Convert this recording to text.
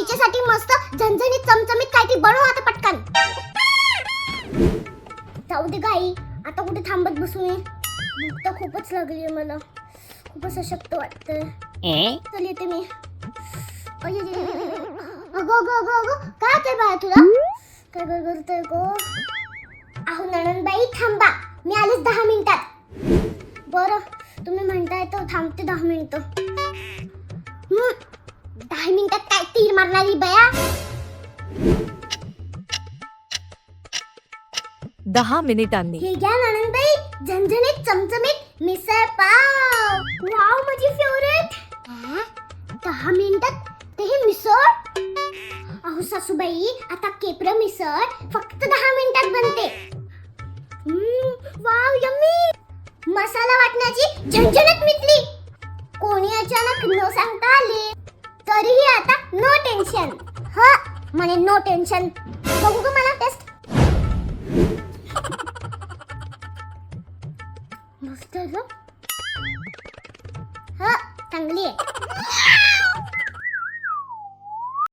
तिच्यासाठी मस्त झणझणीत चमचमीत काहीतरी बनव आता पटकन. जाऊ दे गाई, आता कुठे थांबत बसू मी. भूक तर खूपच लागली मला, खूपच अशक्त वाटतंय. चल येते मी. अगो काय होतंय बाळा तुला? काय गरगरतंय गो? अहो नणंदबाई थांबा, मी आलेच 10 मिनिटात. बरं तुम्ही म्हणताय तर थांबते 10 मिनिटं. 10 मिनिटात काय तीर मारणारी बया? 10 मिनिटांनी. हे घ्या नणंदबाई, झणझणीत चमचमीत मिसळ पाव. वाव, माझी फेवरेट. 10 मिनिटात ते हे मिसळ? अहो सासूबाई, आता केप्र मिसळ फक्त 10 मिनिटात बनते. Wow, yummy. मसाला वाटण्याची झणझणीत मिटली. कोणी अचानक न सांगता आले तरीही आता नो टेन्शन. म्हणे नो टेन्शन. बघू का मला टेस्ट? मस्त आहे. चांगली आहे.